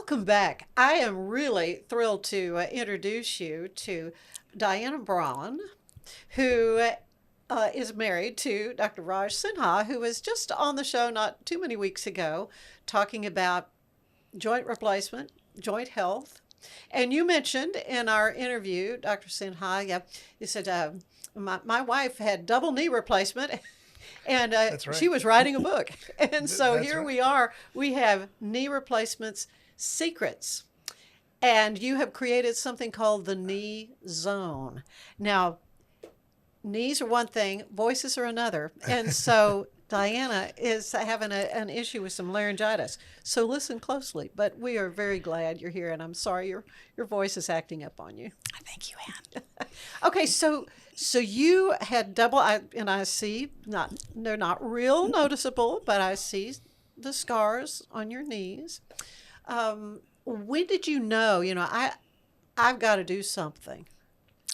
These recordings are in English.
Welcome back. I am really thrilled to introduce you to Diana Braun, who is married to Dr. Raj Sinha, who was just on the show not too many weeks ago talking about joint replacement, joint health. And you mentioned in our interview, Dr. Sinha, yeah, you said, my wife had double knee replacement and That's she right. was writing a book. And so That's here right. we are. We have knee replacements secrets. And you have created something called the knee zone. Now, knees are one thing, voices are another. And so Diana is having an issue with some laryngitis. So listen closely. But we are very glad you're here, and I'm sorry your voice is acting up on you. Thank you, Anne. Okay, so you had double, and I see not they're not real noticeable, but I see the scars on your knees. When did you know? I've got to do something.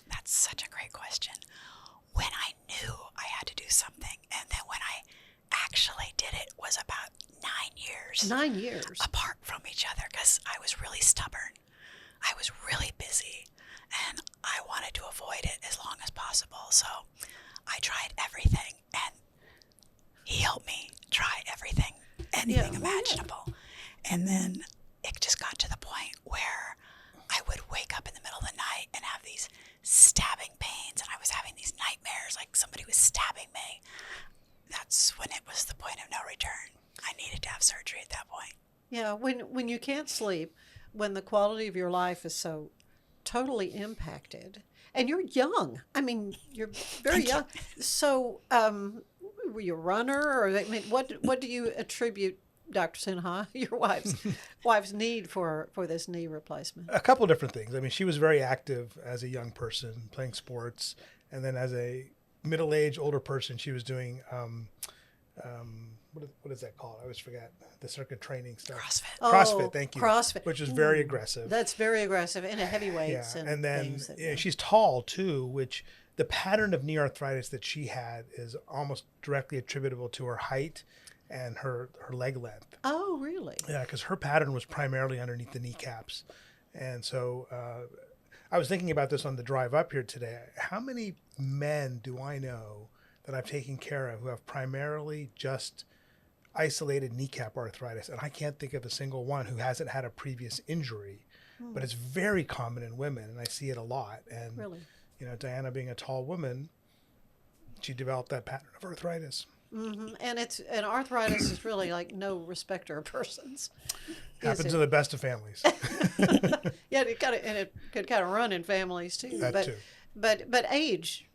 That's such a great question. When I knew I had to do something, and then when I actually did it was about 9 years 9 years. apart from each other because I was really stubborn. I was really busy, and I wanted to avoid it as long as possible. So I tried everything, and he helped me try everything, anything Yeah. imaginable. And then it just got to the point where I would wake up in the middle of the night and have these stabbing pains, and I was having these nightmares like somebody was stabbing me. That's when it was the point of no return. I needed to have surgery at that point. Yeah, when you can't sleep, when the quality of your life is so totally impacted, and you're young. I mean, you're very Thank you. young. So, were you a runner, or I mean, what do you attribute, Dr. Sinha, your wife's need for this knee replacement? A couple different things. I mean, she was very active as a young person, playing sports, and then as a middle-aged, older person, she was doing what is that called? I always forget the circuit training stuff. CrossFit. CrossFit, thank you. CrossFit. Which is very aggressive. That's very aggressive, and a Yeah, heavyweights and then things. she's tall too, which the pattern of knee arthritis that she had is almost directly attributable to her height and her leg length. Oh, really? Yeah, because her pattern was primarily underneath the kneecaps. And so I was thinking about this on the drive up here today. How many men do I know that I've taken care of who have primarily just isolated kneecap arthritis? And I can't think of a single one who hasn't had a previous injury. But it's very common in women, and I see it a lot. And, Really? Diana being a tall woman, she developed that pattern of arthritis. And arthritis is really like no respecter of persons. Happens Is in it? the best of families. Yeah, it could kind of run in families too. That but too. but age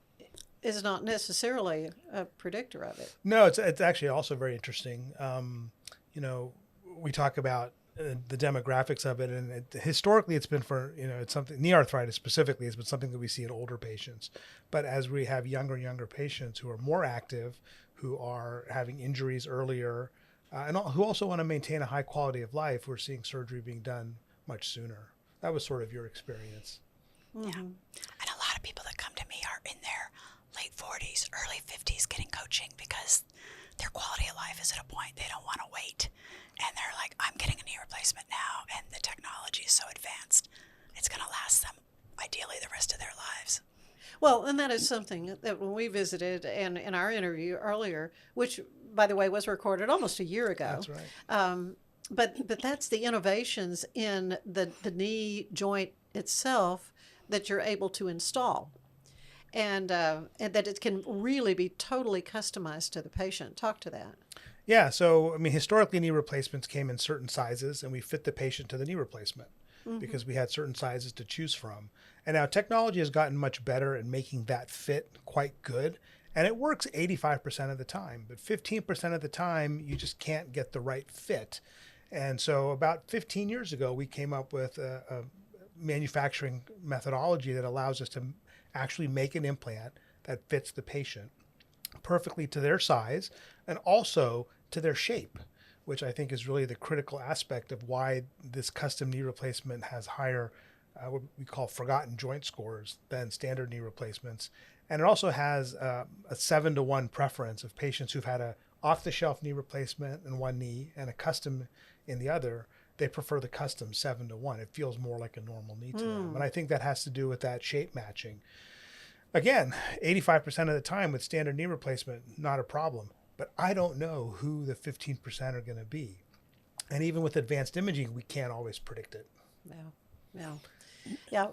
is not necessarily a predictor of it. No, it's actually also very interesting. We talk about the demographics of it, and historically, it's been for it's something knee arthritis specifically has been something that we see in older patients. But as we have younger patients who are more active, who are having injuries earlier, who also want to maintain a high quality of life, we're seeing surgery being done much sooner. That was sort of your experience. Yeah. And a lot of people that come to me are in their late 40s, early 50s getting coaching because their quality of life is at a point they don't want to wait. And they're like, I'm getting a knee replacement now, and the technology is so advanced, it's going to last them ideally the rest of their lives. Well, and that is something that when we visited and in our interview earlier, which by the way was recorded almost a year ago. That's right. But that's the innovations in the knee joint itself that you're able to install. And that it can really be totally customized to the patient. Talk to that. Yeah, so I mean, historically, knee replacements came in certain sizes, and we fit the patient to the knee replacement because we had certain sizes to choose from. And now technology has gotten much better at making that fit quite good, and it works 85% of the time. But 15% of the time, you just can't get the right fit. And so about 15 years ago, we came up with a manufacturing methodology that allows us to actually make an implant that fits the patient perfectly to their size and also to their shape, which I think is really the critical aspect of why this custom knee replacement has higher, what we call forgotten joint scores than standard knee replacements. And it also has a 7-to-1 preference of patients who've had a off-the-shelf knee replacement in one knee and a custom in the other. they prefer the custom 7-to-1. It feels more like a normal knee to them. And I think that has to do with that shape matching. Again, 85% of the time with standard knee replacement, not a problem. But I don't know who the 15% are going to be. And even with advanced imaging, we can't always predict it. Yeah.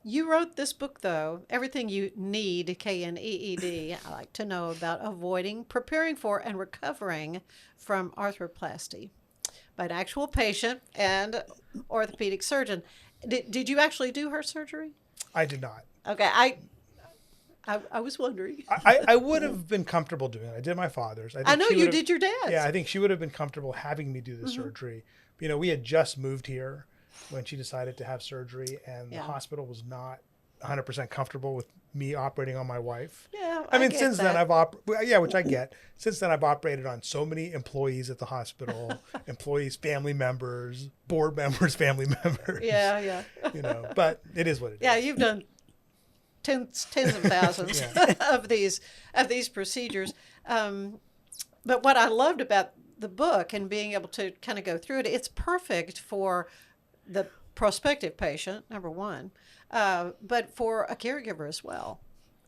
You wrote this book, though, Everything You Need, KNEED, I like to know about avoiding, preparing for, and recovering from arthroplasty by an actual patient and orthopedic surgeon. Did you actually do her surgery? I did not. Okay, I was wondering. I would have been comfortable doing it. I did my father's. I know you did your dad's. Yeah, I think she would have been comfortable having me do the surgery. You know, we had just moved here when she decided to have surgery, and the hospital was not 100% comfortable with me operating on my wife. Yeah, I mean, get since that. then which I get. Since then, I've operated on so many employees at the hospital, employees, family members, board members, family members. Yeah. You know, but it is what it is. Yeah, you've done tens of thousands of these procedures. But what I loved about the book and being able to kind of go through it, it's perfect for the prospective patient, number one, but for a caregiver as well.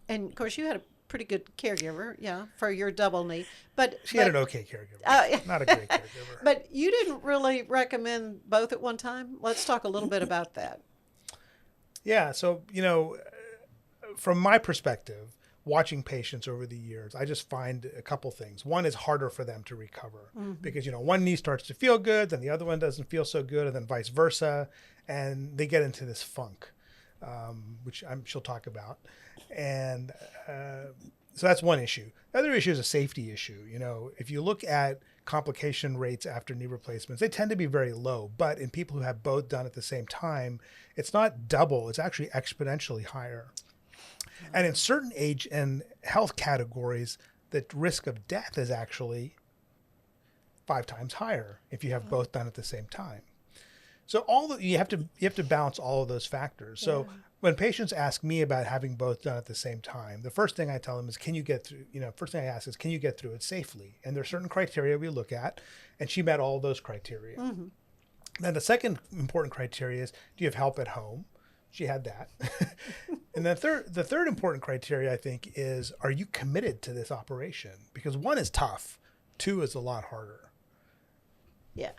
And of course, you had a pretty good caregiver, for your double knee. But she had an okay caregiver, not a great caregiver. But you didn't really recommend both at one time. Let's talk a little bit about that. Yeah, so from my perspective, watching patients over the years, I just find a couple things. One is harder for them to recover because, one knee starts to feel good, then the other one doesn't feel so good, and then vice versa. And they get into this funk, which she'll talk about. And so that's one issue. The other issue is a safety issue. If you look at complication rates after knee replacements, they tend to be very low. But in people who have both done at the same time, it's not double, it's actually exponentially higher. And in certain age and health categories, the risk of death is actually 5 times higher if you have both done at the same time. So you have to balance all of those factors. So when patients ask me about having both done at the same time, the first thing I tell them is, can you get through? First thing I ask is, can you get through it safely? And there are certain criteria we look at, and she met all those criteria. Then the second important criteria is, do you have help at home? She had that. And the third important criteria, I think, is, are you committed to this operation? Because 1 is tough, 2 is a lot harder. Yeah.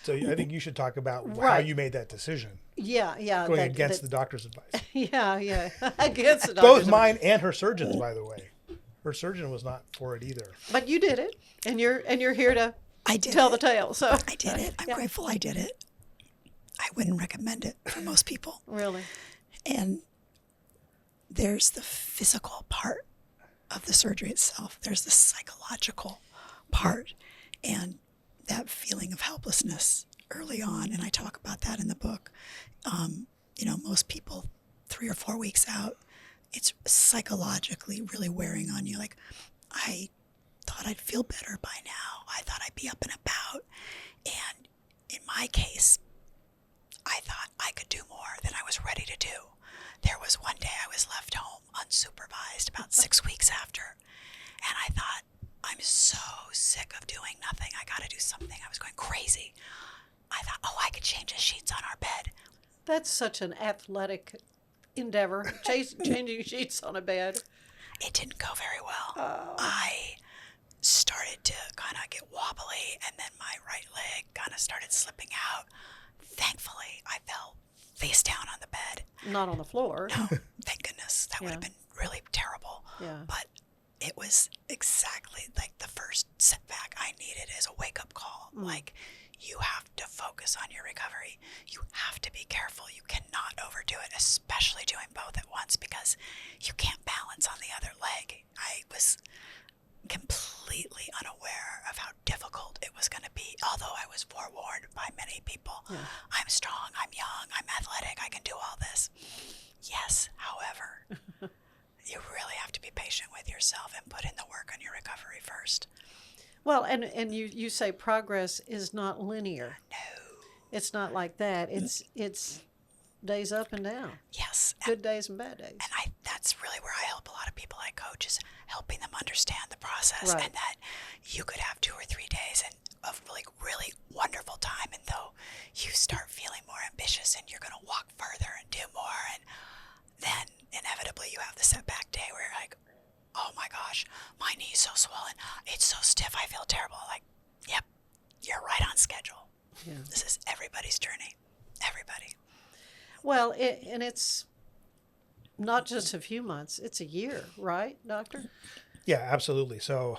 So I think you should talk about how you made that decision. Yeah. Going against the doctor's advice. Yeah. Against the doctor's Both advice. mine and her surgeon's, by the way. Her surgeon was not for it either. But you did it, and you're here to tell the tale. So I did it. I'm grateful I did it. I wouldn't recommend it for most people. Really. And there's the physical part of the surgery itself. There's the psychological part and that feeling of helplessness early on. And I talk about that in the book. Most people 3 or 4 weeks out, it's psychologically really wearing on you. Like, I thought I'd feel better by now. I thought I'd be up and about. And in my case, I thought I could do more than I was ready to do. There was one day I was left home unsupervised about 6 weeks after. And I thought, I'm so sick of doing nothing. I got to do something. I was going crazy. I thought, I could change the sheets on our bed. That's such an athletic endeavor, changing sheets on a bed. It didn't go very well. I started to kind of get wobbly, and then my right leg kind of started slipping out. Thankfully, I fell face down on the bed. Not on the floor. No, thank goodness. That would have been really terrible. Yeah. But it was exactly like the first setback I needed as a wake-up call. Like, you have to focus on your recovery. You have to be careful. You cannot overdo it, especially doing both at once, because you can't balance on the other leg. I was completely unaware of how difficult it was going to be, although I was forewarned by many people. Yeah. I'm strong, I'm young, I'm athletic, I can do all this. Yes, however, you really have to be patient with yourself and put in the work on your recovery first. Well, and you say progress is not linear. No. It's not like that. It's days up and down. Yes. Good days and bad days. And that's really where I help a lot of people I coach, is helping them understand the process, Right. and that you could have 2 or 3 days of like really wonderful time, and though you start feeling more ambitious and you're going to walk further and do more, and then inevitably you have the setback day where you're like, oh my gosh, my knee's so swollen, it's so stiff, I feel terrible. Like, yep, you're right on schedule. Yeah. This is everybody's journey. Everybody. Well, and it's not just a few months; it's a year, right, Doctor? Yeah, absolutely. So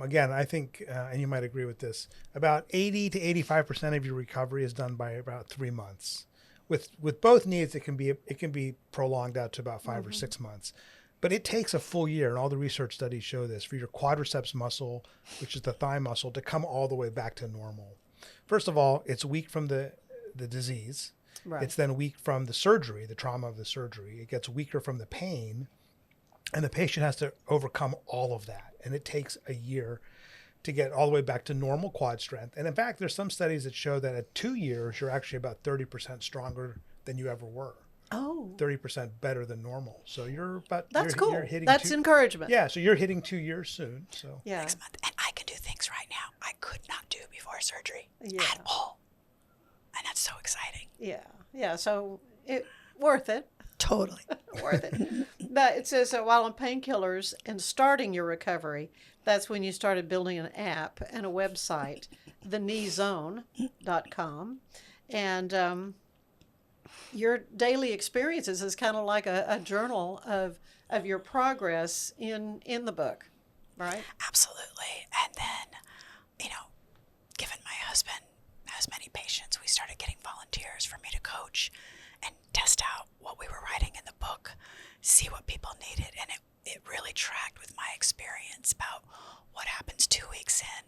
again, I think, and you might agree with this, about 80 to 85% of your recovery is done by about 3 months. With both knees, it can be prolonged out to about 5 or 6 months. But it takes a full year, and all the research studies show this, for your quadriceps muscle, which is the thigh muscle, to come all the way back to normal. First of all, it's weak from the disease. Right. It's then weak from the surgery, the trauma of the surgery. It gets weaker from the pain, and the patient has to overcome all of that. And it takes a year to get all the way back to normal quad strength. And in fact, there's some studies that show that at 2 years, you're actually about 30% stronger than you ever were. Oh, 30% better than normal. So you're about that's you're, cool. You're hitting That's encouragement. Yeah, so you're hitting 2 years soon. So Yeah. Next month. And I can do things right now I could not do before surgery Yeah. at all. And that's so exciting. Yeah. Yeah. So worth it. Totally. Worth it. But it says that while on painkillers and starting your recovery, that's when you started building an app and a website, thekneezone.com. And your daily experiences is kind of like a journal of your progress in the book, right? Absolutely. And then, given my husband has many patients, we started getting volunteers for me to coach and test out what we were writing in the book, see what people needed. And it really tracked with my experience about what happens 2 weeks in,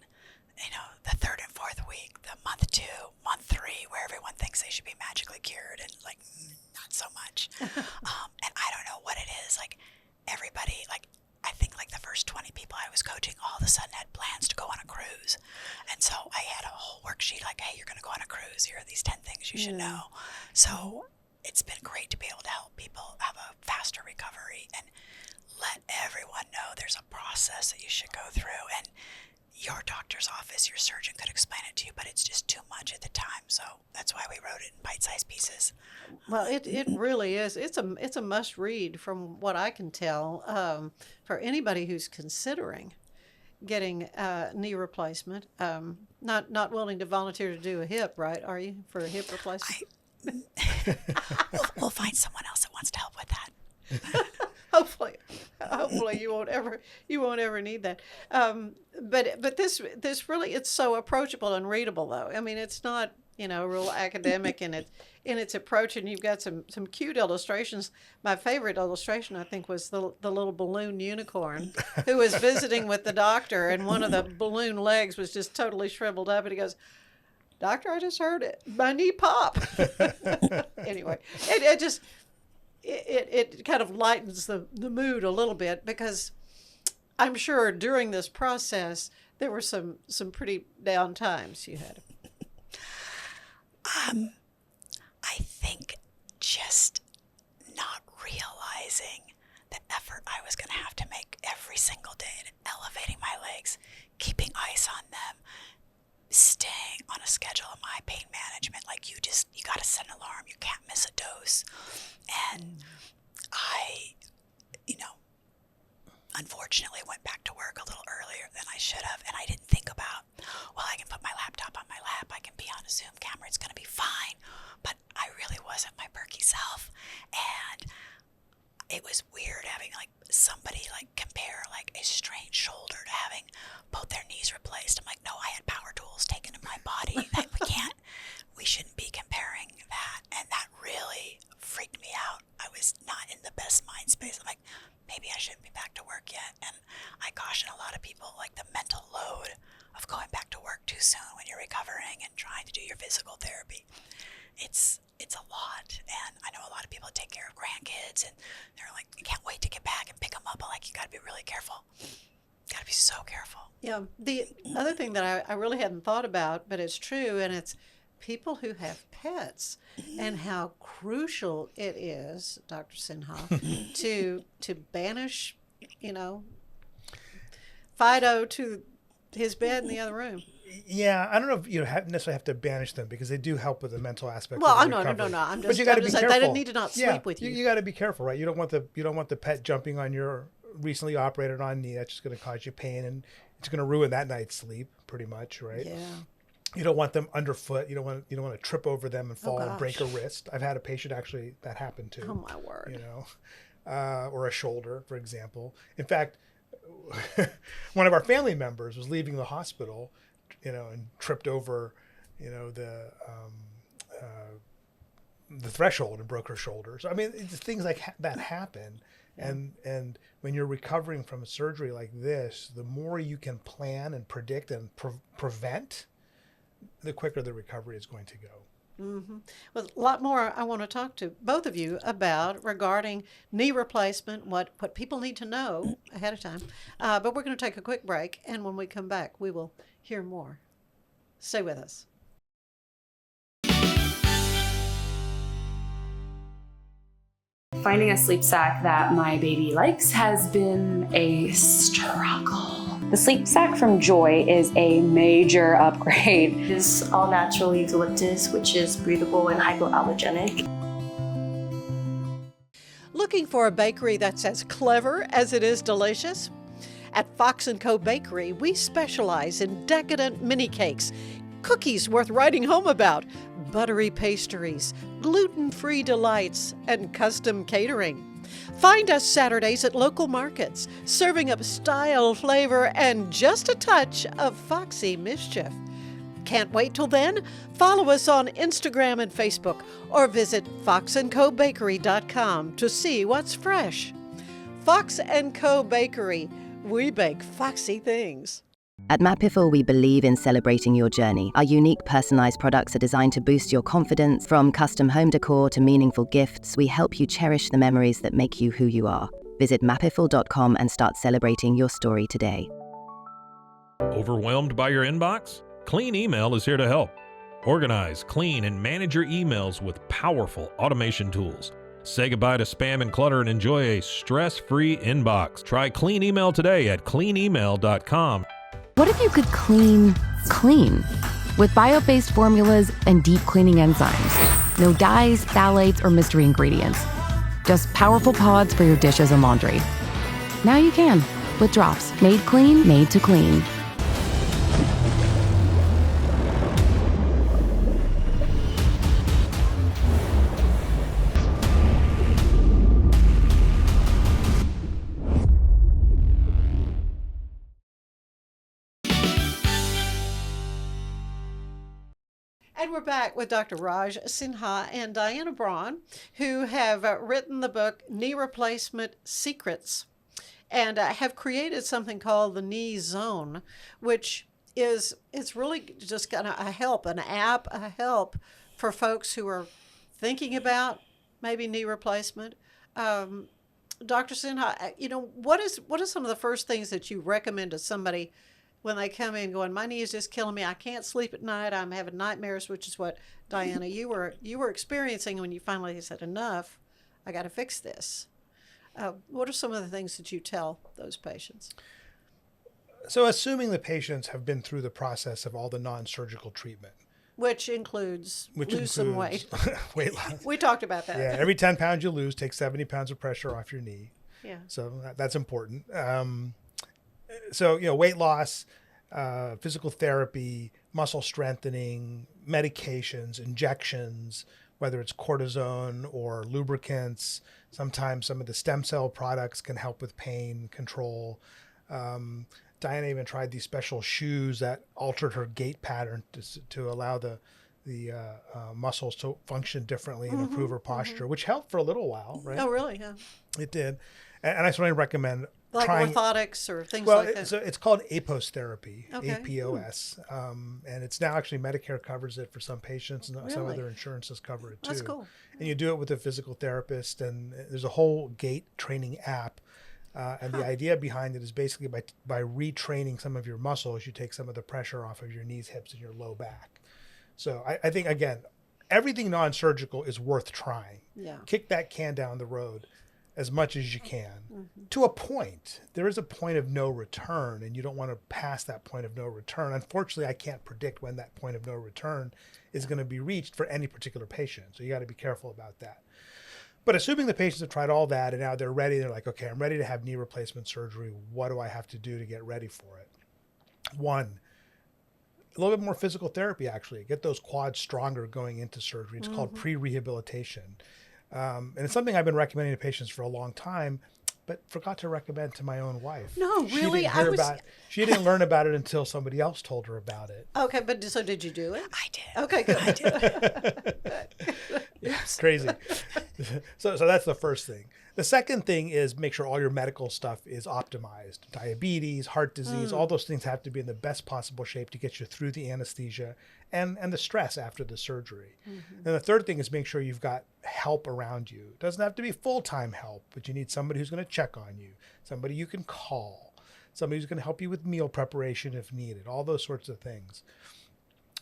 the third and fourth week, the month 2, month 3, where everyone thinks they should be magically cured and like, not so much. And I don't know what it is. Like everybody, I think like the first 20 people I was coaching all of a sudden had plans to go on a cruise. And so I had a whole worksheet like, hey, you're going to go on a cruise. Here are these 10 things you should know. So it's been great to be able to help people have a faster recovery and let everyone know there's a process that you should go through. And your doctor's office, your surgeon could explain it to you, but it's just too much at the time. So that's why we wrote it in bite-sized pieces. Well, it really is. It's a must read from what I can tell for anybody who's considering getting knee replacement. Not willing to volunteer to do a hip, right? Are you, for a hip replacement? We'll find someone else that wants to help with that. Hopefully you won't ever need that. But this really, it's so approachable and readable though. I mean, it's not real academic in its approach, and you've got some cute illustrations. My favorite illustration, I think, was the little balloon unicorn who was visiting with the doctor, and one of the balloon legs was just totally shriveled up, and he goes, "Doctor, I just heard it. My knee pop." Anyway, it kind of lightens the mood a little bit, because I'm sure during this process there were some pretty down times you had. I think just not realizing the effort I was going to have to make every single day in elevating my legs, keeping ice on them, staying on a schedule of my pain management. Like you got to set an alarm. You can't miss a dose. And I, unfortunately went back to work a little earlier than I should have. And I didn't think about, well, I can put my laptop on my lap. I can be on a Zoom camera. It's going to be fine. But I really wasn't my perky self. And it was weird having somebody compare a strained shoulder to having both their knees replaced. I'm like, no, I had power tools taken in my body. We shouldn't be comparing that. And that really freaked me out. I was not in the best mind space. I'm like, maybe I shouldn't be back to work yet. And I caution a lot of people, the mental load of going back to work too soon when you're recovering and trying to do your physical therapy. It's a lot. And I know a lot of people take care of grandkids, and they're like, I can't wait to get back and pick them up. I'm like, you got to be really careful. Got to be so careful. Yeah. The other thing that I really hadn't thought about, but it's true, and it's people who have pets and how crucial it is, Dr. Sinha, to banish, Fido to his bed in the other room. Yeah, I don't know if you necessarily have to banish them because they do help with the mental aspect. Well, of I the know, recovery. no. I'm But just, you got to I'm be just saying careful. they need to not sleep with you. You got to be careful, right? You don't want the pet jumping on your recently operated on knee. That's just going to cause you pain, and it's going to ruin that night's sleep, pretty much, right? Yeah. You don't want them underfoot. You don't want to trip over them and fall and gosh. break a wrist. I've had a patient actually that happened to. Oh my word. You know, or a shoulder, for example. In fact, one of our family members was leaving the hospital, and tripped over, the threshold and broke her shoulder. So I mean, it's things like that happen. Yeah. And when you're recovering from a surgery like this, the more you can plan and predict and prevent, the quicker the recovery is going to go. Mm-hmm. Well, a lot more I want to talk to both of you about regarding knee replacement, what people need to know ahead of time. But we're going to take a quick break, and when we come back, we will hear more. Stay with us. Finding a sleep sack that my baby likes has been a struggle. The sleep sack from Joy is a major upgrade. It is all natural eucalyptus, which is breathable and hypoallergenic. Looking for a bakery that's as clever as it is delicious? At Fox & Co. Bakery, we specialize in decadent mini cakes, cookies worth writing home about, buttery pastries, gluten-free delights, and custom catering. Find us Saturdays at local markets, serving up style, flavor, and just a touch of foxy mischief. Can't wait till then? Follow us on Instagram and Facebook, or visit foxandcobakery.com to see what's fresh. Fox & Co. Bakery, we bake foxy things. At Mapiful, we believe in celebrating your journey. Our unique personalized products are designed to boost your confidence. From custom home decor to meaningful gifts, we help you cherish the memories that make you who you are. Visit mapiful.com and start celebrating your story today. Overwhelmed by your inbox? Clean Email is here to help. Organize, clean, and manage your emails with powerful automation tools. Say goodbye to spam and clutter and enjoy a stress-free inbox. Try Clean Email today at cleanemail.com. What if you could clean clean? With bio-based formulas and deep cleaning enzymes. No dyes, phthalates, or mystery ingredients. Just powerful pods for your dishes and laundry. Now you can, with drops. Made clean, made to clean. And we're back with Dr. Raj Sinha and Diana Braun, who have written the book Knee Replacement Secrets, and have created something called the Knee Zone, which it's really just kind of a help, an app, a help for folks who are thinking about maybe knee replacement. Dr. Sinha, what are some of the first things that you recommend to somebody when they come in going, my knee is just killing me, I can't sleep at night, I'm having nightmares, which is what, Diana, you were experiencing when you finally said, enough, I got to fix this. What are some of the things that you tell those patients? So assuming the patients have been through the process of all the non-surgical treatment. Which includes lose some weight. Weight loss. We talked about that. Yeah, every 10 pounds you lose, take 70 pounds of pressure off your knee. Yeah. So that's important. So, weight loss, physical therapy, muscle strengthening, medications, injections, whether it's cortisone or lubricants. Sometimes some of the stem cell products can help with pain control. Diana even tried these special shoes that altered her gait pattern to allow the muscles to function differently and improve her posture, which helped for a little while, right? Oh, really? Yeah. It did. And I certainly recommend like trying orthotics or things like that. So it's called APOS therapy, Okay. APOS, and it's now actually Medicare covers it for some patients, and some Really? other insurances cover it too. That's cool. And you do it with a physical therapist, and there's a whole gait training app. And the idea behind it is basically by retraining some of your muscles, you take some of the pressure off of your knees, hips, and your low back. So I think, again, everything non-surgical is worth trying. Yeah. Kick that can down the road as much as you can to a point. There is a point of no return, and you don't want to pass that point of no return. Unfortunately, I can't predict when that point of no return is going to be reached for any particular patient. So you got to be careful about that. But assuming the patients have tried all that and now they're ready, they're like, okay, I'm ready to have knee replacement surgery. What do I have to do to get ready for it? One, a little bit more physical therapy, actually. Get those quads stronger going into surgery. It's called pre-rehabilitation. And it's something I've been recommending to patients for a long time, but forgot to recommend to my own wife. No, really? She didn't learn about it until somebody else told her about it. Okay, but so did you do it? I did. Okay, good. I did. Yeah, it's crazy. So that's the first thing. The second thing is make sure all your medical stuff is optimized. Diabetes, heart disease, all those things have to be in the best possible shape to get you through the anesthesia and the stress after the surgery. And the third thing is make sure you've got help around you. It doesn't have to be full-time help, but you need somebody who's going to check on you, somebody you can call, somebody who's going to help you with meal preparation if needed, all those sorts of things.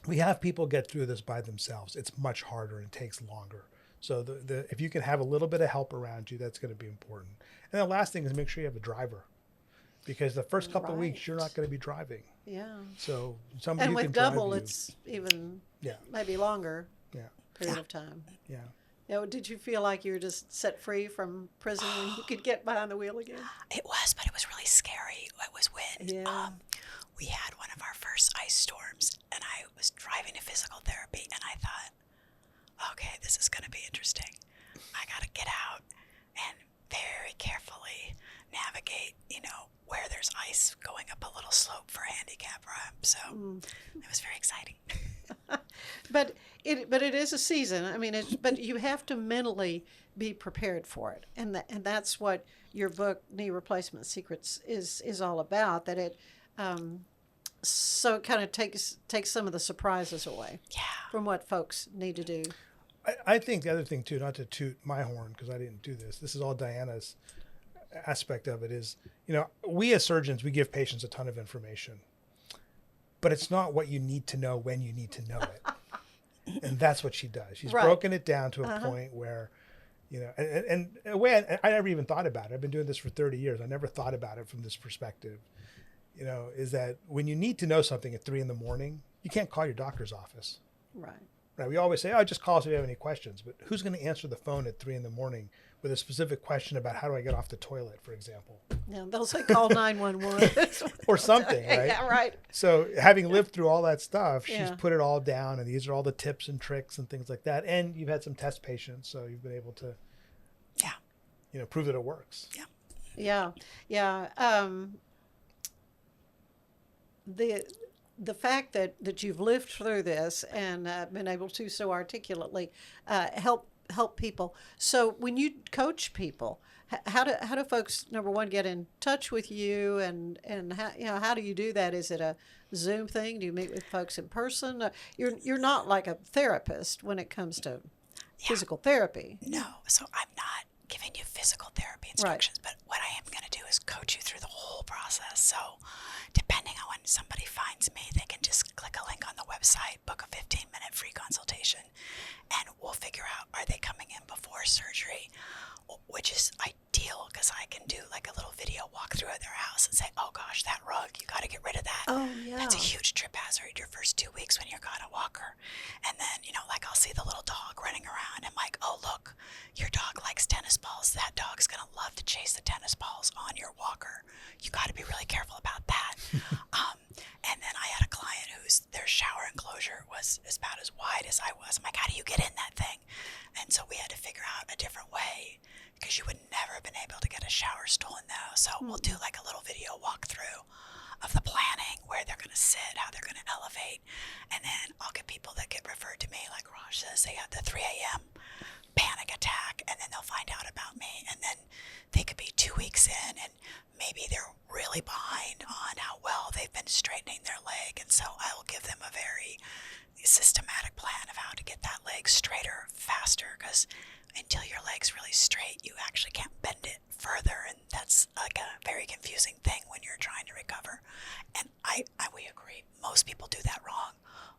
We have people get through this by themselves. It's much harder and takes longer. So if you can have a little bit of help around you, that's going to be important. And the last thing is make sure you have a driver, because the first couple of weeks you're not going to be driving. Yeah. So somebody And who with can drive double, you. it's even maybe longer period of time. Yeah. Now, did you feel like you were just set free from prison when you could get behind the wheel again? It was, but it was really scary. It was when we had one of our first ice storms, and I was driving to physical therapy, and I thought, okay, this is going to be interesting. I got to get out and very carefully navigate, where there's ice going up a little slope for a handicap ramp. So it was very exciting. But it is a season. I mean, but you have to mentally be prepared for it, and that's what your book, Knee Replacement Secrets, is all about. That it so it kind of takes some of the surprises away from what folks need to do. I think the other thing too, not to toot my horn because I didn't do this. This is all Diana's aspect of it. Is we as surgeons, we give patients a ton of information, but it's not what you need to know when you need to know it. And that's what she does. She's broken it down to a point where, and a way I never even thought about it. I've been doing this for 30 years. I never thought about it from this perspective, is that when you need to know something at 3 a.m, you can't call your doctor's office. Right. Right. We always say, oh, just call us if you have any questions. But who's going to answer the phone at 3 a.m. with a specific question about how do I get off the toilet, for example? Yeah, they'll say call 911. Or something, right? Yeah, right. So having lived through all that stuff, she's put it all down, and these are all the tips and tricks and things like that. And you've had some test patients, so you've been able to, prove that it works. Yeah. The fact that you've lived through this and been able to so articulately help people. So when you coach people, how do folks, number one, get in touch with you, and how do you do that? Is it a Zoom thing? Do you meet with folks in person? You're not like a therapist when it comes to physical therapy. No, so I'm not giving you physical therapy instructions, but what I am going to do is coach you through the whole process. So depending on when somebody finds me, they can just click a link on the website, book a 15-minute free consultation, and we'll figure out, are they coming in before surgery, which is ideal because I can do like a little video walkthrough at their house and say, oh gosh, that rug, you got to get rid of that. Oh, yeah. That's a huge trip hazard your first 2 weeks when you're on a walker. And then, I'll see the little dog running around. I'm like, oh, look, your dog likes tennis balls. That dog's going to love to chase the tennis balls on your walker. You got to be really careful about that. And then I had a client their shower enclosure was about as wide as I was. I'm like, how do you get in that thing? And so we had to figure out a different way, because you would never have been able to get a shower stool in those. So we'll do like a little video walkthrough of the planning, where they're going to sit, how they're going to elevate. And then I'll get people that get referred to me, like Raj says, they had the 3 a.m. panic attack, and then they'll find out about me. And then they could be 2 weeks in, and maybe they're really behind on how well they've been straightening their leg. And so I will give them a very systematic plan of how to get that leg straighter faster, because until your leg's really straight, you actually can't bend it further, and that's like a very confusing thing when you're trying to recover. And we agree, most people do that wrong.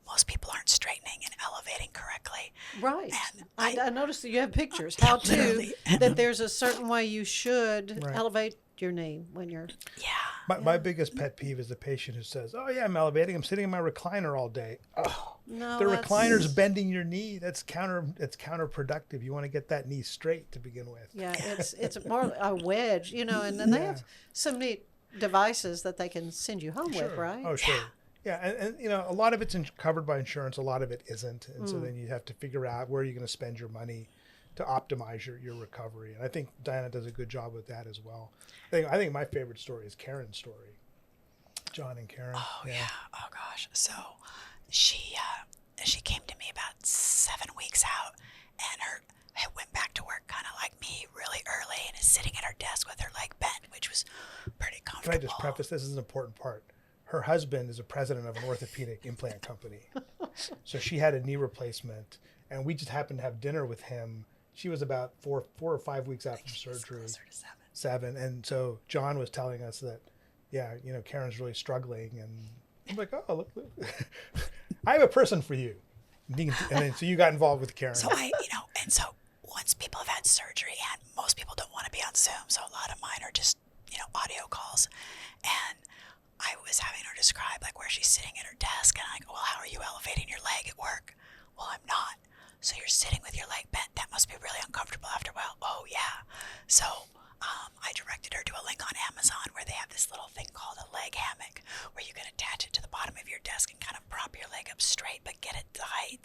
Most people aren't straightening and elevating correctly. Right. And I noticed that you have pictures. How to, literally. that there's a certain way you should Right. elevate your knee when you're. Yeah. My biggest pet peeve is the patient who says, "Oh yeah, I'm elevating. I'm sitting in my recliner all day." Oh, No, the that's- recliner's bending your knee. That's counterproductive. You want to get that knee straight to begin with. Yeah, it's more a wedge, you know, and they have some neat devices that they can send you home with, right? Oh, sure. Yeah, and you know, a lot of it's covered by insurance. A lot of it isn't, and so then you have to figure out where you're going to spend your money to optimize your recovery. And I think Diana does a good job with that as well. I think my favorite story is Karen's story. John and Karen. Oh yeah. Oh gosh. So she came to me about 7 weeks out, and her went back to work kind of like me really early, and is sitting at her desk with her leg bent, which was pretty Can comfortable. I just preface this? This is an important part. Her husband is a president of an orthopedic implant company. So she had a knee replacement, and we just happened to have dinner with him. She was about four or 5 weeks out from surgery. Closer to 7. 7. And so John was telling us that, yeah, you know, Karen's really struggling. And I'm like, oh, look. I have a person for you. And then, so you got involved with Karen. So and so once people have had surgery, and most people don't want to be on Zoom, so a lot of mine are just, audio calls. And I was having her describe like where she's sitting at her desk, and I'm like, well, how are you elevating your leg at work? Well, I'm not. So you're sitting with your leg bent. That must be really uncomfortable after a while. Oh yeah. So I directed her to a link on Amazon where they have this little thing called a leg hammock, where you can attach it to the bottom of your desk and kind of prop your leg up straight, but get it the height.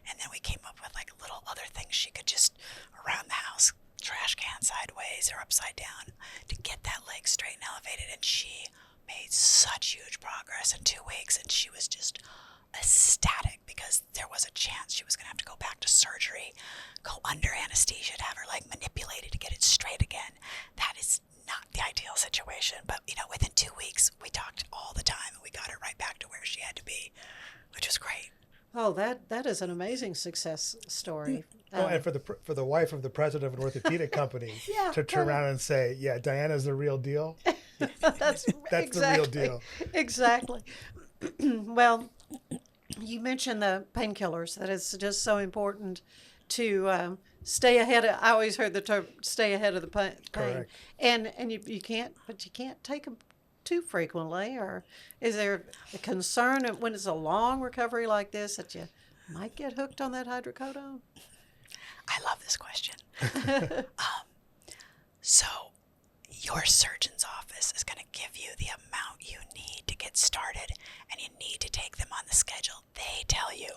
And then we came up with like little other things she could just around the house, trash can sideways or upside down, to get that leg straight and elevated. And she made such huge progress in 2 weeks, and she was just ecstatic because there was a chance she was going to have to go back to surgery, go under anesthesia to have her leg manipulated to get it straight again. That is not the ideal situation, but within 2 weeks we talked all the time, and we got her right back to where she had to be, which was great. Oh, that is an amazing success story. Oh, and for the wife of the president of an orthopedic company to turn around and say, yeah, Diana's the real deal. That's the real deal. Exactly. Well, you mentioned the painkillers. That is just so important to stay ahead of. I always heard the term "stay ahead of the pain." Correct. And you can't take them too frequently. Or is there a concern when it's a long recovery like this that you might get hooked on that hydrocodone? I love this question. So your surgeon's office is going to give you the amount you need to get started, and you need to take them on the schedule they tell you,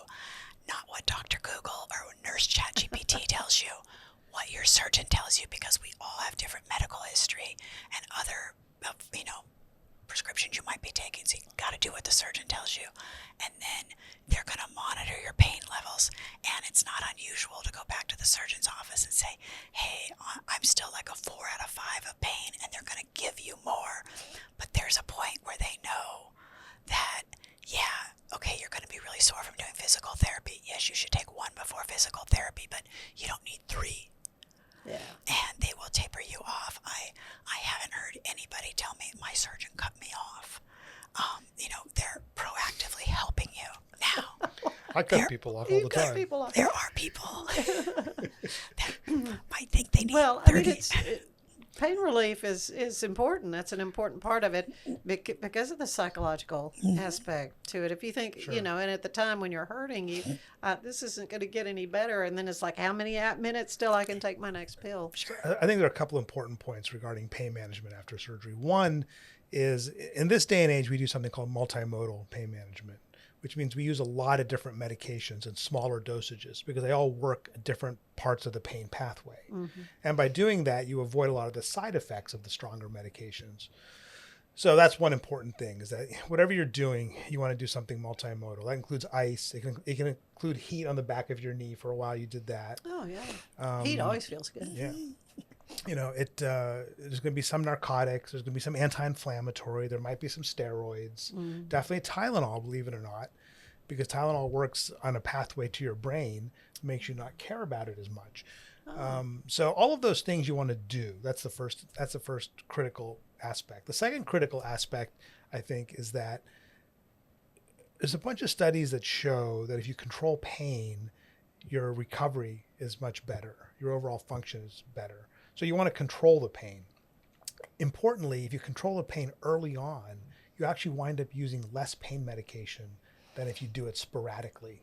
not what Dr. Google or Nurse ChatGPT tells you, what your surgeon tells you, because we all have different medical history and other, prescriptions you might be taking. So you got to do what the surgeon tells you, and then they're going to monitor your pain levels. And it's not unusual to go back to the surgeon's office and say, hey, I'm still like a 4 out of 5 of pain, and they're going to give you more. But there's a point where they know that, yeah, okay, you're going to be really sore from doing physical therapy. Yes, you should take 1 before physical therapy, but you don't need 3. Yeah. And they will taper you off. I haven't heard anybody tell me my surgeon cut me off. They're proactively helping you. Now, I cut people off all the time. there are people that might think they need Well, I 30. mean, pain relief is important. That's an important part of it because of the psychological aspect to it. If you think, and at the time when you're hurting, this isn't going to get any better. And then it's like, how many minutes till I can take my next pill? I think there are a couple important points regarding pain management after surgery. One is, in this day and age, we do something called multimodal pain management, which means we use a lot of different medications in smaller dosages because they all work at different parts of the pain pathway. Mm-hmm. And by doing that, you avoid a lot of the side effects of the stronger medications. So that's one important thing, is that whatever you're doing, you want to do something multimodal. That includes ice. It can include heat on the back of your knee. For a while, you did that. Oh, yeah. Heat always feels good. Yeah. There's going to be some narcotics. There's going to be some anti-inflammatory. There might be some steroids. Definitely Tylenol, believe it or not, because Tylenol works on a pathway to your brain, makes you not care about it as much. So all of those things you want to do. That's the first critical aspect. The second critical aspect, I think, is that there's a bunch of studies that show that if you control pain, your recovery is much better. Your overall function is better. So you want to control the pain. Importantly, if you control the pain early on, you actually wind up using less pain medication than if you do it sporadically.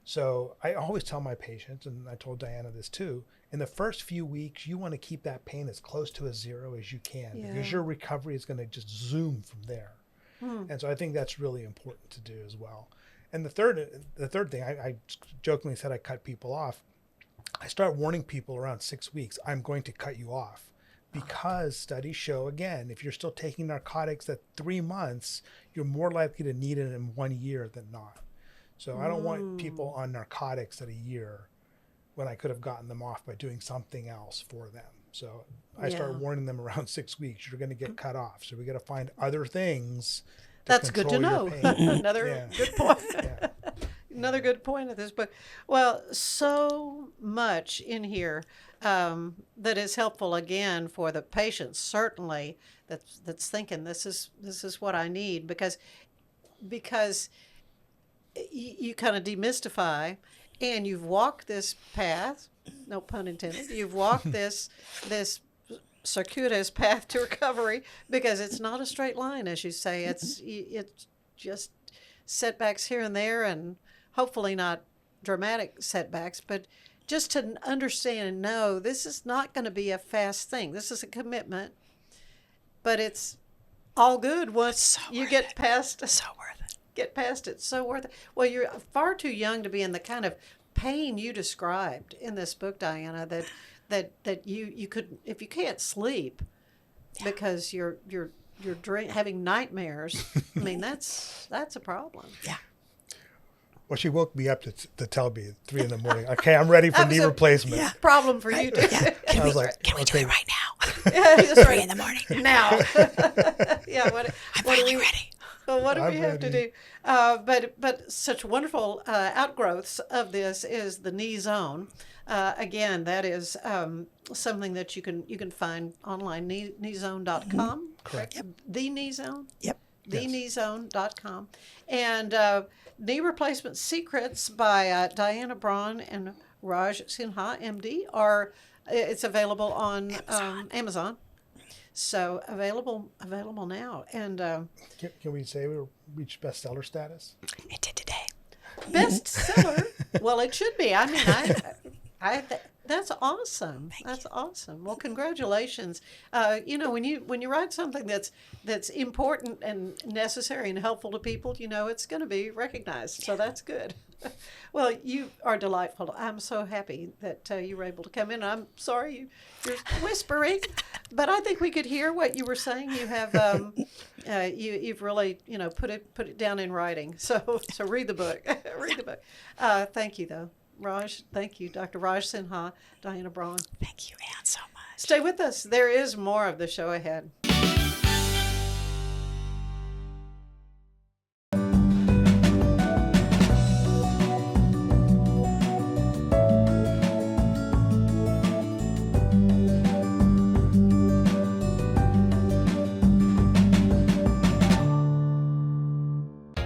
So I always tell my patients, and I told Diana this too, in the first few weeks, you want to keep that pain as close to a zero as you can, because your recovery is going to just zoom from there. And so I think that's really important to do as well. And the third thing, I jokingly said I cut people off. I start warning people around 6 weeks, I'm going to cut you off, because studies show, again, if you're still taking narcotics at 3 months, you're more likely to need it in 1 year than not. So I don't want people on narcotics at a year when I could have gotten them off by doing something else for them. So I start warning them around 6 weeks, you're going to get cut off. So we got to find other things. That's good to know. Another good point. Another good point of this book. Well, so much in here that is helpful, again, for the patient, certainly, that's thinking this is what I need, because you kind of demystify, and you've walked this path, no pun intended, you've walked this circuitous path to recovery, because it's not a straight line, as you say. It's just setbacks here and there, and hopefully not dramatic setbacks, but just to understand and know this is not going to be a fast thing. This is a commitment, but it's all good once you get past. So worth it. Get past it. So worth it. Well, you're far too young to be in the kind of pain you described in this book, Diana, that you could, if you can't sleep because you're having nightmares. I mean, that's a problem. Yeah. Well, she woke me up to tell me at 3 a.m. Okay, I'm ready for knee replacement. Yeah. Problem for you too. Yeah. Can we do it right now? Yeah, 3 a.m. now. Yeah. I'm finally ready. Well, what do we have to do? But such wonderful outgrowths of this is the knee zone. Again, that is something that you can find online, kneezone.com. Correct. Yep. The Knee Zone? Yep. TheKneezone.com. And Knee Replacement Secrets by Diana Braun and Raj Sinha, MD, it's available on Amazon. So available now. And can we say we reached bestseller status? It did today. Bestseller? Well, it should be. I mean, that's awesome. That's awesome. Well, congratulations. When you write something that's important and necessary and helpful to people, it's going to be recognized. So that's good. Well, you are delightful. I'm so happy that you were able to come in. I'm sorry you're whispering, but I think we could hear what you were saying. You have you've really put it down in writing. So read the book. Read the book. Thank you though. Raj, thank you. Dr. Raj Sinha, Diana Braun. Thank you, Anne, so much. Stay with us. There is more of the show ahead.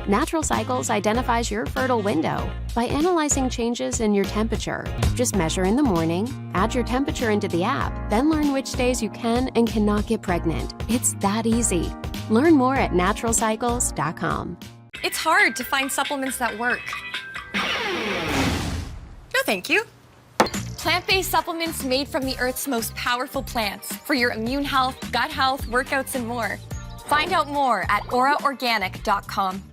Natural Cycles identifies your fertile window by analyzing changes in your temperature. Just measure in the morning, add your temperature into the app, then learn which days you can and cannot get pregnant. It's that easy. Learn more at naturalcycles.com. It's hard to find supplements that work. No, thank you. Plant-based supplements made from the Earth's most powerful plants for your immune health, gut health, workouts, and more. Find out more at auraorganic.com.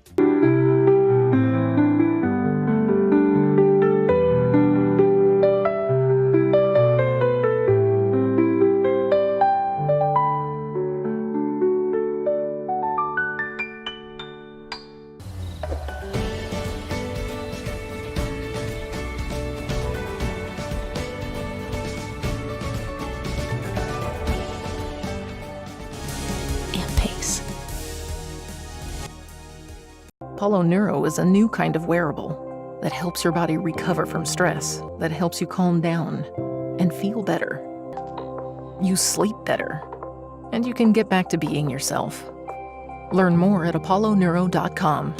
Apollo Neuro is a new kind of wearable that helps your body recover from stress, that helps you calm down, and feel better. You sleep better, and you can get back to being yourself. Learn more at apolloneuro.com.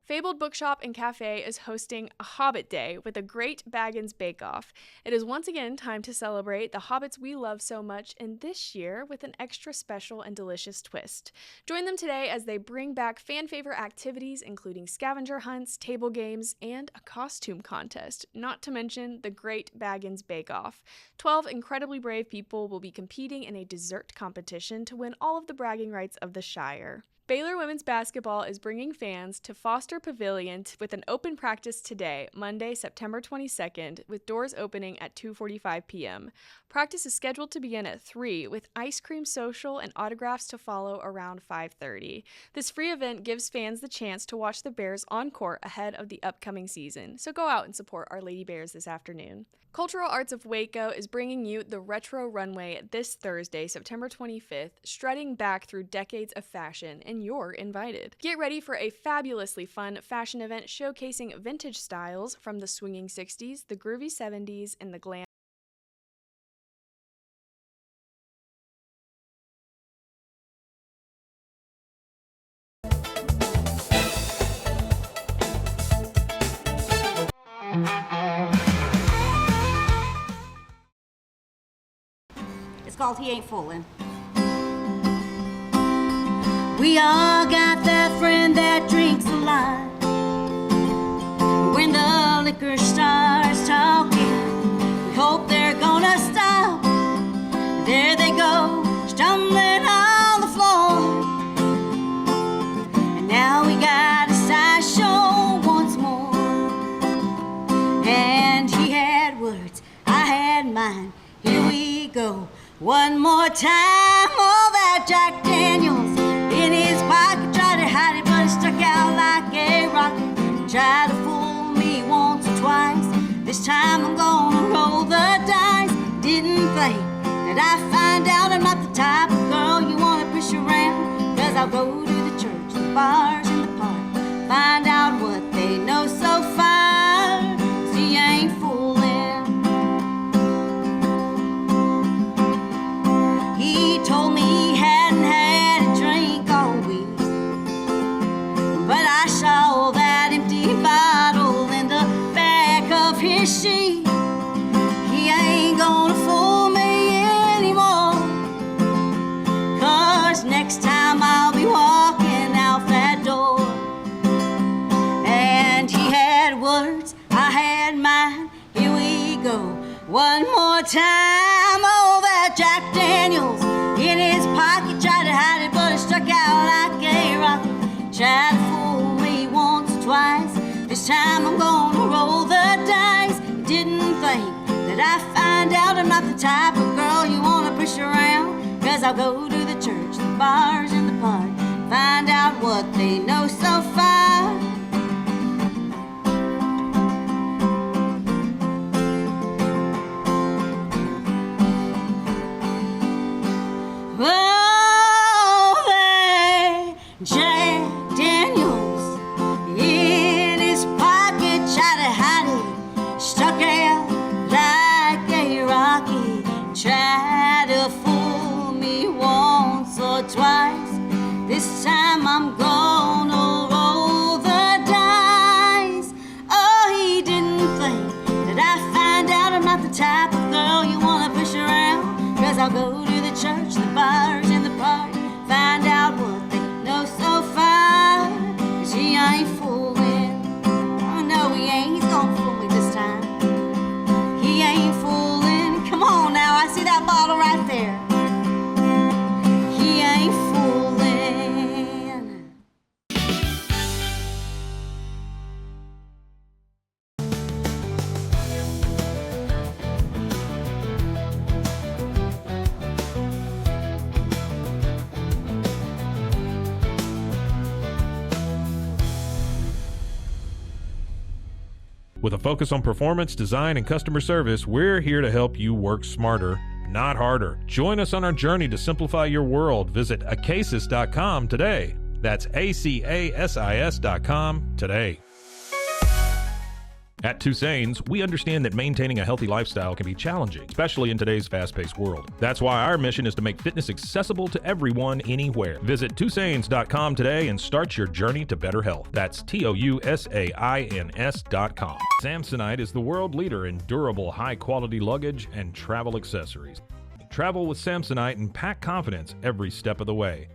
Fabled Bookshop and Cafe is hosting a Hobbit Day with a great Baggins bake-off. It is once again time to celebrate the hobbits we love so much, and this year with an extra special and delicious twist. Join them today as they bring back fan-favorite activities including scavenger hunts, table games, and a costume contest, not to mention the great Baggins bake-off. 12 incredibly brave people will be competing in a dessert competition to win all of the bragging rights of the Shire. Baylor Women's Basketball is bringing fans to Foster Pavilion with an open practice today, Monday, September 22nd, with doors opening at 2:45 p.m. Practice is scheduled to begin at 3, with ice cream social and autographs to follow around 5:30. This free event gives fans the chance to watch the Bears on court ahead of the upcoming season, so go out and support our Lady Bears this afternoon. Cultural Arts of Waco is bringing you the Retro Runway this Thursday, September 25th, strutting back through decades of fashion, and you're invited. Get ready for a fabulously fun fashion event showcasing vintage styles from the swinging 60s, the groovy 70s, and the glam. It's called He Ain't Foolin'. We all got that friend that drinks a lot. When the liquor starts talking, we hope they're gonna stop. There they go, stumbling on the floor. And now we got a sideshow once more. And he had words, I had mine. Here we go. One more time, all that Jack Daniels in his pocket, tried to hide it, but it stuck out like a rocket. Tried to fool me once or twice. This time I'm gonna roll the dice. Didn't think that I'd find out I'm not the type of girl you wanna push around. Cause I'll go to the church, the bars, and the park, find out what they know so far. See, I ain't fooling. He told me he hadn't had a drink all week, but I saw that empty bottle in the back of his sheet. He ain't gonna fool me anymore, cause next time I'll be walking out that door. And he had words, I had mine. Here we go. One more time, oh, that Jack Daniels in his pocket, tried to hide it, but it stuck out like a rocket. Tried to fool me once or twice. This time I'm gonna roll the dice. Didn't think that I'd find out I'm not the type of girl you wanna push around. Cause I'll go to the church, the bars, and the park, find out what they know so far. Oh, that Jack Daniels in his pocket, tried to hide it, stuck out like a rocket. Tried to fool me once or twice. This time I'm gonna roll the dice. Oh, he didn't think that I'd find out I'm not the type of girl you wanna push around. Cause I'll go to the church, the bars, and the park, find out what they know so far. Cause he ain't fooling. Oh no, he ain't. He's gonna fool me this time. He ain't fooling. Come on now, I see that bottle right there. He ain't fooling. With a focus on performance, design, and customer service, we're here to help you work smarter, not harder. Join us on our journey to simplify your world. Visit acasis.com today. That's ACASIS.com today. At Tusane's, we understand that maintaining a healthy lifestyle can be challenging, especially in today's fast-paced world. That's why our mission is to make fitness accessible to everyone, anywhere. Visit Tusanes.com today and start your journey to better health. That's TOUSAINS.com. Samsonite is the world leader in durable, high-quality luggage and travel accessories. Travel with Samsonite and pack confidence every step of the way.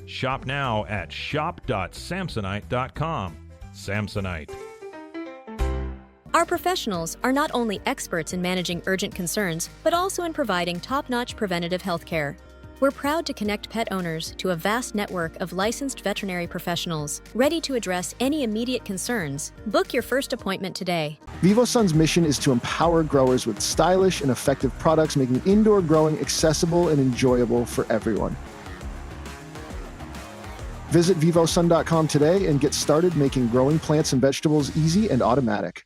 Shop now at shop.samsonite.com. Samsonite. Our professionals are not only experts in managing urgent concerns, but also in providing top-notch preventative health care. We're proud to connect pet owners to a vast network of licensed veterinary professionals, ready to address any immediate concerns. Book your first appointment today. VivoSun's mission is to empower growers with stylish and effective products, making indoor growing accessible and enjoyable for everyone. Visit vivosun.com today and get started making growing plants and vegetables easy and automatic.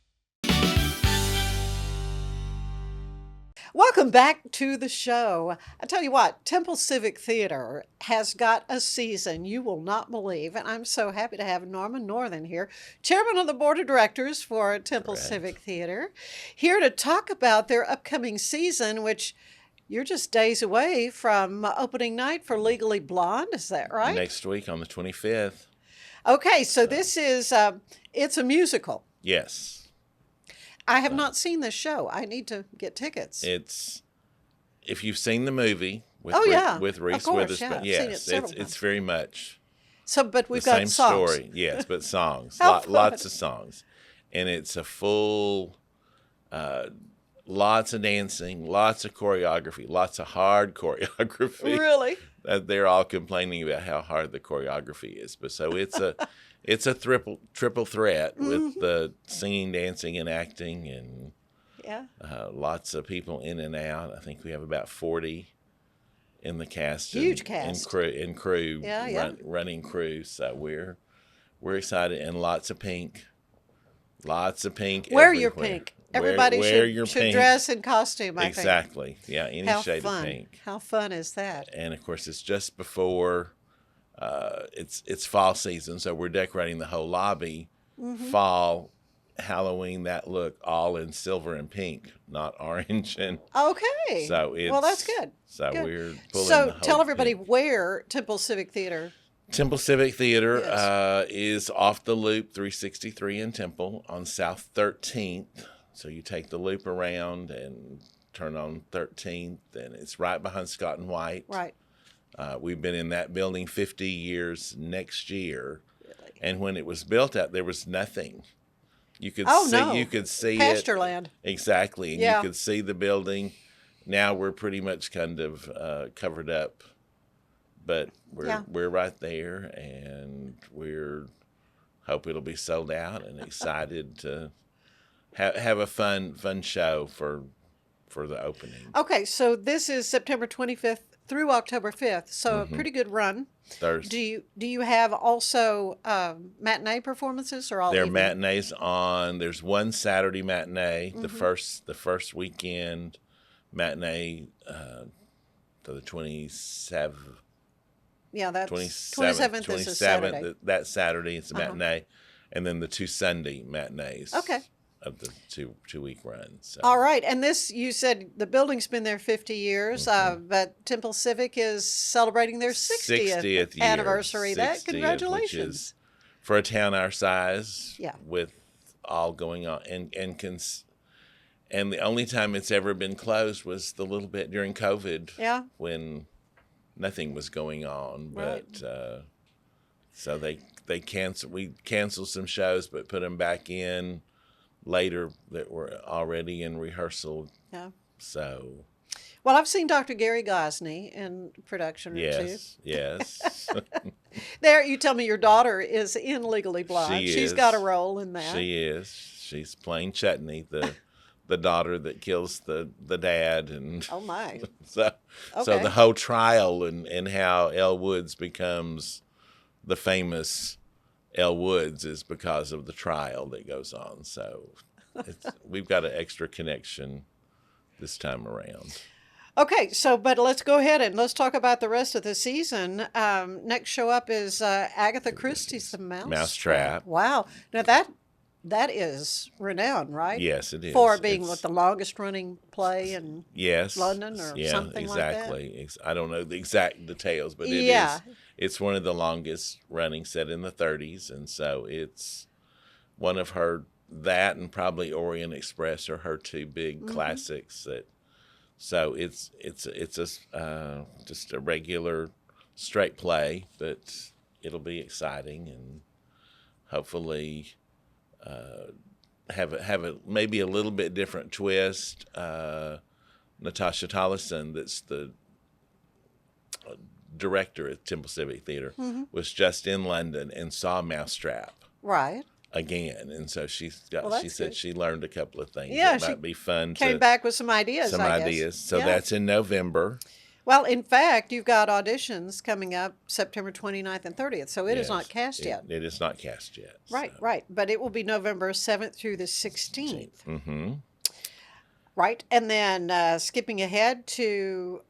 Welcome back to the show. I tell you what, Temple Civic Theater has got a season you will not believe, and I'm so happy to have Norman Northern here, chairman of the board of directors for Temple Civic Theater, here to talk about their upcoming season, which you're just days away from opening night for Legally Blonde. Is that right? Next week on the 25th. Okay, so this is, it's a musical. Yes. I have not seen this show. I need to get tickets. It's, if you've seen the movie with with Reese Witherspoon, yes, it's very much. So, but we've the got same songs. Story, yes, but songs, Lots of songs, and it's a full, lots of dancing, lots of choreography, lots of hard choreography. Really? They're all complaining about how hard the choreography is, but so it's a. It's a triple threat with the singing, dancing, and acting, and lots of people in and out. I think we have about 40 in the cast. Huge cast. And crew, running crew. So we're excited, and lots of pink. Lots of pink. Wear your pink. Everybody should dress in costume, I think. Exactly. Yeah, any shade of pink. How fun is that? And, of course, it's just before... it's fall season, so we're decorating the whole lobby. Fall, Halloween, that look, all in silver and pink, not orange. And okay, so it's, well, that's good. So good. We're pulling. So the whole tell everybody pink. where Temple Civic Theater. Temple Civic Theater is off the Loop 363 in Temple on South 13th. So you take the loop around and turn on 13th, and it's right behind Scott and White. Right. We've been in that building 50 years next year, and when it was built out, there was nothing. You could you could see pasture it, land. Exactly, and you could see the building. Now we're pretty much kind of covered up, but we're right there, and we're hope it'll be sold out, and excited to have a fun show for the opening. Okay, so this is September 25th. Through October 5th, so a pretty good run. Thursday. Do you have also matinee performances or all? There are evening? matinees on. There's one Saturday matinee, the first weekend matinee to the 27th. Yeah, that's 27th is a Saturday. That Saturday it's a matinee, and then the two Sunday matinees. Okay. Of the two-week run. So. All right, and this, you said the building's been there 50 years, but Temple Civic is celebrating their 60th anniversary. 60th, Congratulations. Which is, for a town our size, yeah. With all going on, and the only time it's ever been closed was the little bit during COVID, when nothing was going on. Right. But so we canceled some shows, but put them back in later that were already in rehearsal. Yeah. So. Well, I've seen Dr. Gary Gosney in production or two. Yes. There, you tell me your daughter is in Legally Blonde. She's got a role in that. She is. She's playing Chutney, the daughter that kills the dad, and oh my. So the whole trial and how Elle Woods becomes the famous Elle Woods is because of the trial that goes on. So we've got an extra connection this time around. Okay, but let's go ahead and let's talk about the rest of the season. Next show up is Agatha Christie's The Mousetrap. Wow. Now that is renowned, right? Yes, it is. For being the longest running play in London or something exactly. like that. I don't know the exact details, but it is. It's one of the longest running, set in the 30s, and so it's one of her, that and probably Orient Express are her two big classics. So it's just a regular straight play, but it'll be exciting and hopefully have a maybe a little bit different twist. Natasha Tollison, that's the director at Temple Civic Theater, was just in London and saw Mousetrap. Right. Again, and so she said she learned a couple of things. Yeah, that might be fun. Came back with some ideas. So that's in November. Well, in fact, you've got auditions coming up September 29th and 30th, so it is not cast yet. It is not cast yet. Right, right, but it will be November 7th through the 16th. Mm-hmm. Right, and then skipping ahead to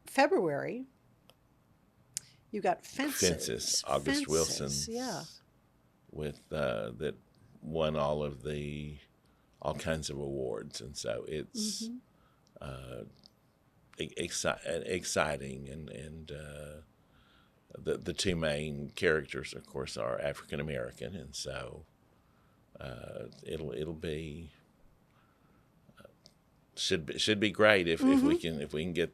February, you got Fences. August Wilson. Yeah. With that won all kinds of awards, and so it's exciting, and the two main characters, of course, are African American, and so it'll be should be great if we can get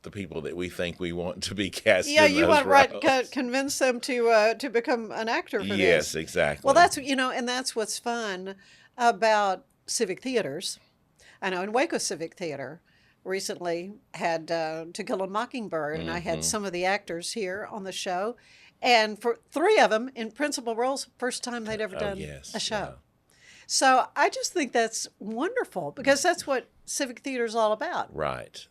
the people that we think we want to be cast. Yeah, in you those want roles. Convince them to become an actor for this. Yes, exactly. Well, that's what's fun about civic theaters. I know in Waco Civic Theater recently had To Kill a Mockingbird, and I had some of the actors here on the show, and for 3 of them in principal roles, first time they'd ever done a show. Yeah. So I just think that's wonderful because that's what civic theater is all about. Right.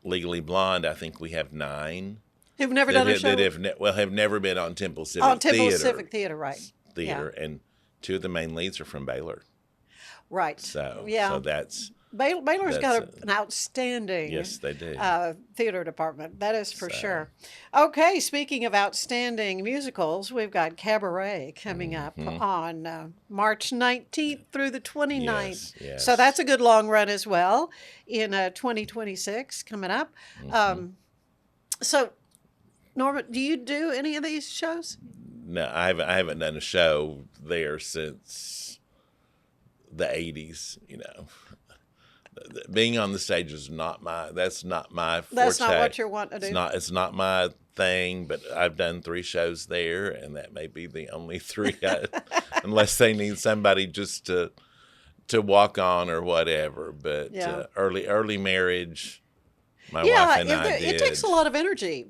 Legally Blonde, I think we have 9 who've never done a show. That have never been on Temple Civic Theater. On Temple Civic Theater, right? And 2 of the main leads are from Baylor. Right. So that's Baylor's got an outstanding theater department. That is for sure. Okay, speaking of outstanding musicals, we've got Cabaret coming up on March 19th through the 29th. Yes. So that's a good long run as well in 2026 coming up. So, Norma, do you do any of these shows? No, I haven't done a show there since the 80s, Being on the stage is not my forte. That's not what you want to do. It's not my thing, but I've done 3 shows there, and that may be the only 3 unless they need somebody just to walk on or whatever. But early marriage, my wife and I did. It takes a lot of energy.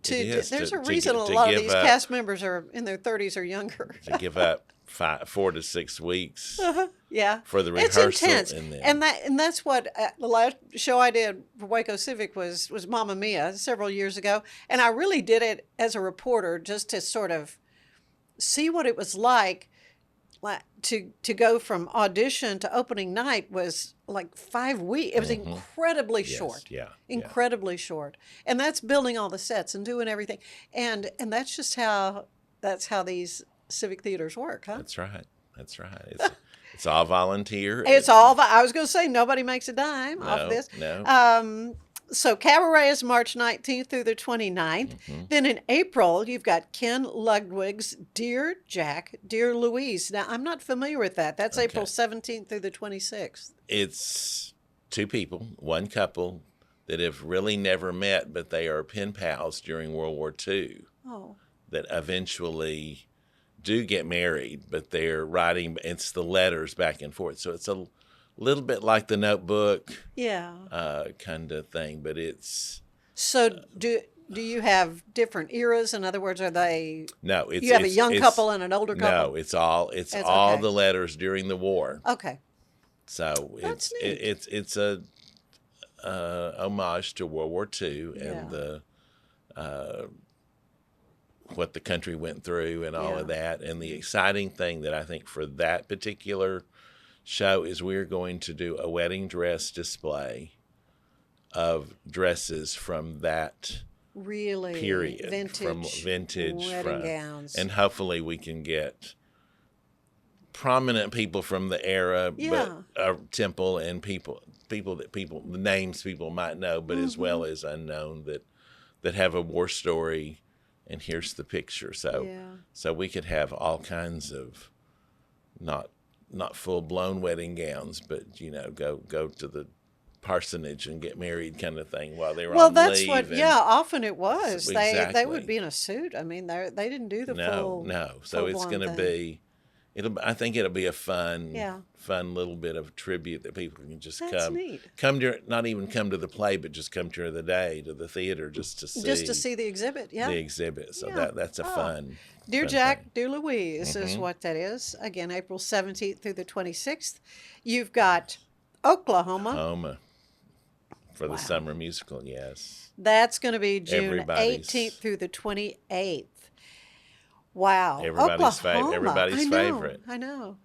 There's a reason a lot of these cast members are in their 30s or younger. To give up 4 to 6 weeks. Yeah, for the rehearsal. It's intense, and that's what the last show I did for Waco Civic was Mamma Mia several years ago, and I really did it as a reporter just to sort of see what it was like to go from audition to opening night was like 5 weeks. It was incredibly short. Incredibly short, and that's building all the sets and doing everything, and that's just how these civic theaters work, huh? That's right. It's all volunteer. I was going to say nobody makes a dime off this. No. So Cabaret is March 19th through the 29th. Then in April, you've got Ken Ludwig's Dear Jack, Dear Louise. Now, I'm not familiar with that. That's April 17th through the 26th. It's 2 people, one couple that have really never met, but they are pen pals during World War II. Oh. That eventually do get married, but they're writing, it's the letters back and forth. So it's a little bit like The Notebook. Kind of thing, but it's... So do you have different eras? In other words, are they... No, you have a young couple and an older couple? No, it's all the letters during the war. Okay. So it's a homage to World War II and the what the country went through and all of that. And the exciting thing that I think for that particular show is we're going to do a wedding dress display of dresses from that period, from vintage wedding gowns, and hopefully we can get prominent people from the era, but Temple and people the names people might know, but as well as unknown that have a war story. And here's the picture. So we could have all kinds of not full blown wedding gowns, but go to the parsonage and get married kind of thing while they were on that's leave. What often it was. Exactly. They would be in a suit. I mean, they didn't do the full. No. So it's going to be. I think it'll be a fun little bit of tribute that people can just come to, not even come to the play, but just come during the day to the theater just to see the exhibit. Yeah, the exhibit. So that's a fun. Dear fun Jack, thing. Dear Louise is what that is. Again, April 17th through the 26th. You've got Oklahoma for the summer musical. Yes, that's going to be June 18th through the 28th. Wow. Everybody's Oklahoma. favorite. I know.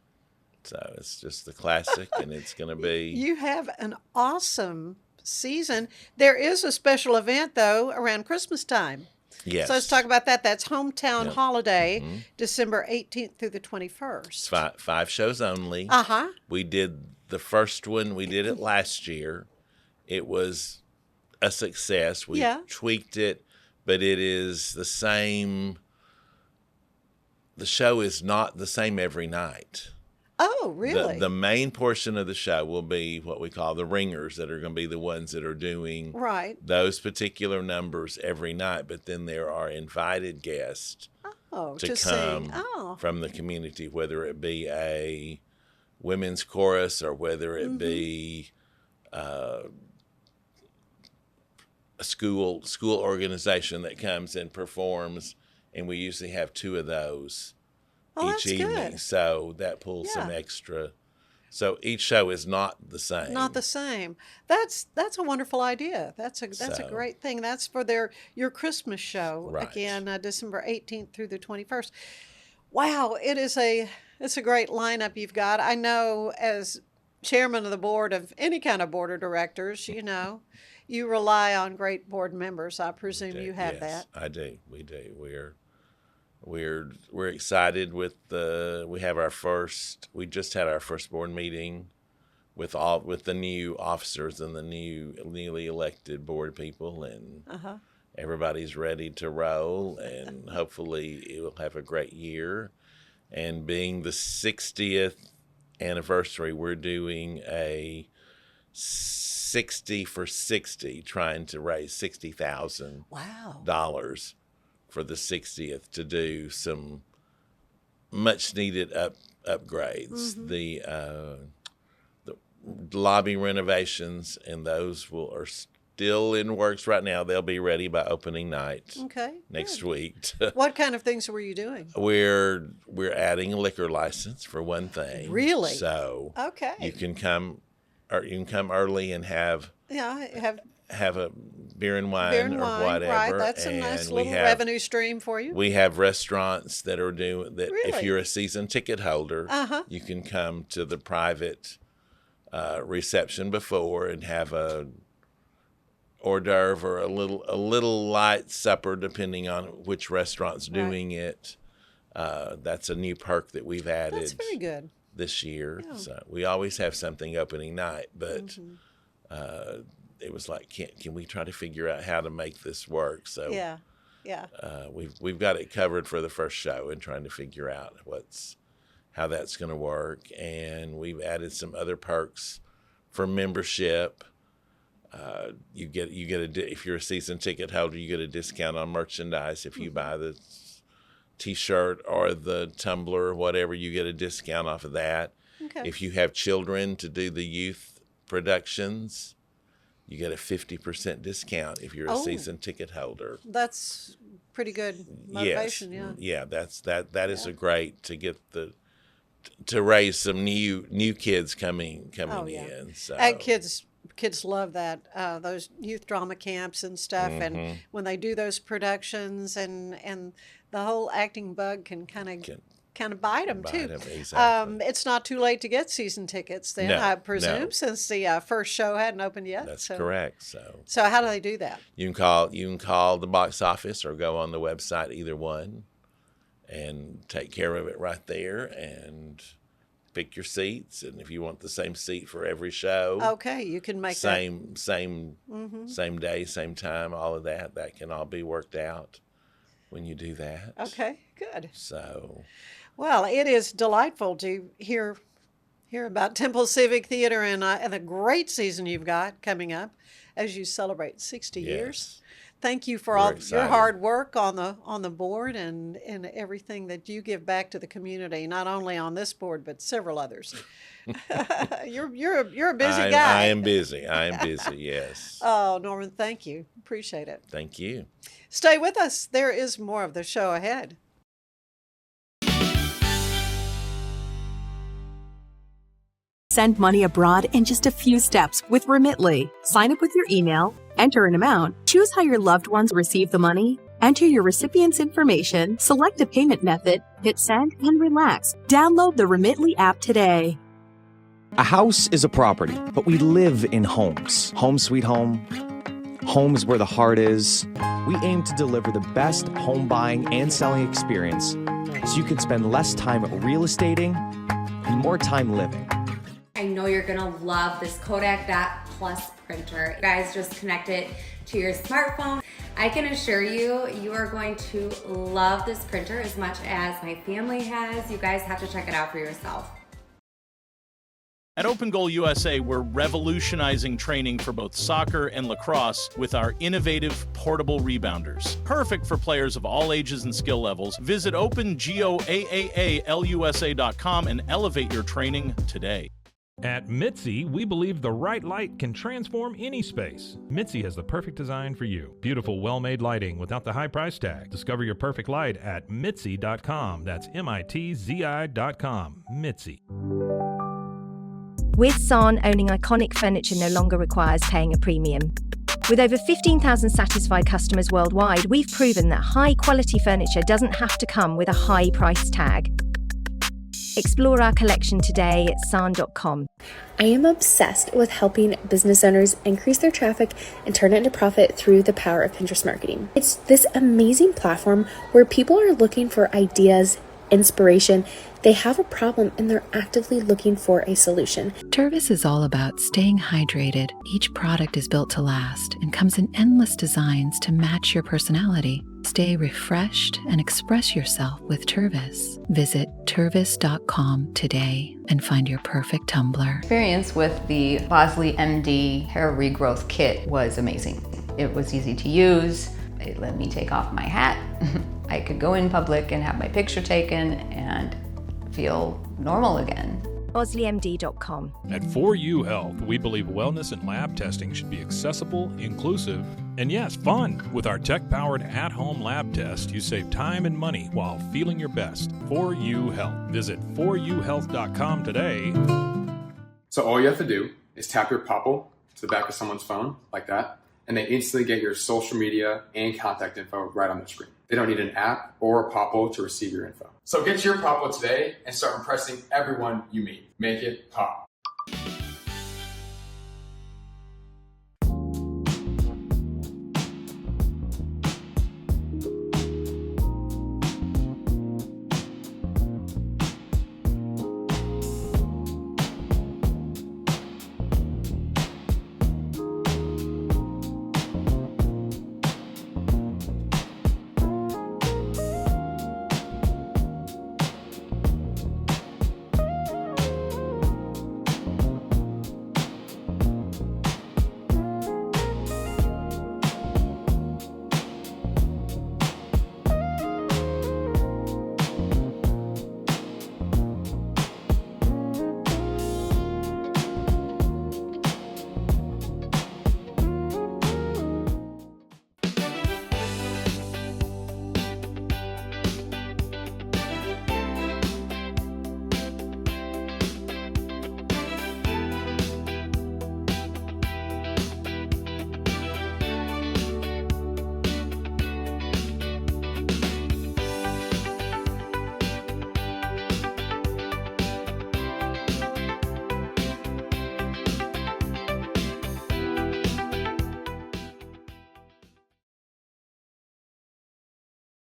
So it's just the classic, and it's going to be. You have an awesome season. There is a special event, though, around Christmas time. Yes. So let's talk about that. That's Hometown Holiday, December 18th through the 21st. Five shows only. Uh-huh. We did the first one. We did it last year. It was a success. We tweaked it, but it is the same. The show is not the same every night. Oh, really? The main portion of the show will be what we call the ringers, that are going to be the ones that are doing those particular numbers every night. But then there are invited guests to come from the community, whether it be a women's chorus or whether it be a school organization that comes and performs. And we usually have 2 of those each evening. Good. So that pulls some extra. So each show is not the same. Not the same. That's a wonderful idea. That's a great thing. That's for your Christmas show. Right. Again, December 18th through the 21st. Wow, it's a great lineup you've got. I know as chairman of the board of any kind of board of directors, you rely on great board members. I presume you have that. I do. We do. We're excited with we just had our first board meeting with the new officers and the newly elected board people, and everybody's ready to roll, and hopefully it will have a great year. And being the 60th anniversary, we're doing a 60 for 60, trying to raise $60,000 for the 60th to do some much needed upgrades. The lobby renovations, and those are still in works right now. They'll be ready by opening night. Next week. What kind of things were you doing? We're adding a liquor license for one thing. Really? So you can come early and have a beer and wine or whatever. Right. That's a nice little revenue stream for you. We have restaurants that are doing that. Really? If you're a season ticket holder, you can come to the private reception before and have a hors d'oeuvre or a little light supper, depending on which restaurant's doing it. That's a new perk that we've added. That's very good. This year. So we always have something opening night, but it was like, can we try to figure out how to make this work? So we've got it covered for the first show and trying to figure out how that's going to work. And we've added some other perks for membership. You get if you're a season ticket holder, you get a discount on merchandise. If you buy the T-shirt or the tumbler or whatever, you get a discount off of that. If you have children to do the youth productions, you get a 50% discount if you're a season ticket holder. That's pretty good motivation. Yeah, that is a great to get to raise some new kids coming in. So. And kids love that, those youth drama camps and stuff. And when they do those productions and the whole acting bug can kind of bite them too. Exactly. It's not too late to get season tickets then, I presume, since the first show hadn't opened yet. That's correct. So how do they do that? You can call the box office or go on the website, either one, and take care of it right there and pick your seats. And if you want the same seat for every show, okay, you can make same day, same time, all of that can all be worked out when you do that. Okay, good. So, well, it is delightful to hear about Temple Civic Theater and the great season you've got coming up as you celebrate 60 years. Thank you for all your hard work on the board and everything that you give back to the community, not only on this board but several others. You're a busy guy. I am busy. Yes. Oh, Norman, thank you. Appreciate it. Thank you. Stay with us. There is more of the show ahead. Send money abroad in just a few steps with Remitly. Sign up with your email, enter an amount, choose how your loved ones receive the money, enter your recipient's information, select a payment method, hit send, and relax. Download the Remitly app today. A house is a property, but we live in homes. Home sweet home. Home is where the heart is. We aim to deliver the best home buying and selling experience so you can spend less time real estating and more time living. I know you're gonna love this Kodak Dot Plus printer. You guys just connect it to your smartphone. I can assure you, you are going to love this printer as much as my family has. You guys have to check it out for yourself. At Open Goal USA, we're revolutionizing training for both soccer and lacrosse with our innovative portable rebounders. Perfect for players of all ages and skill levels. Visit OpenGOAAALUSA.com and elevate your training today. At Mitzi, we believe the right light can transform any space. Mitzi has the perfect design for you. Beautiful, well-made lighting without the high price tag. Discover your perfect light at Mitzi.com. That's MITZI.com. Mitzi. With San, owning iconic furniture no longer requires paying a premium. With over 15,000 satisfied customers worldwide, we've proven that high-quality furniture doesn't have to come with a high price tag. Explore our collection today at san.com. I am obsessed with helping business owners increase their traffic and turn it into profit through the power of Pinterest marketing. It's this amazing platform where people are looking for ideas, inspiration. They have a problem and they're actively looking for a solution. Tervis is all about staying hydrated. Each product is built to last and comes in endless designs to match your personality. Stay refreshed and express yourself with Tervis. Visit tervis.com today and find your perfect tumbler. Experience with the Bosley MD hair regrowth kit was amazing. It was easy to use. It let me take off my hat. I could go in public and have my picture taken and feel normal again. BosleyMD.com. At 4U Health, we believe wellness and lab testing should be accessible, inclusive, and yes, fun. With our tech-powered at-home lab test, you save time and money while feeling your best. 4U Health. Visit 4uhealth.com today. So all you have to do is tap your Popple to the back of someone's phone, like that, and they instantly get your social media and contact info right on their screen. They don't need an app or a Popple to receive your info. So get your Popple today and start impressing everyone you meet. Make it pop.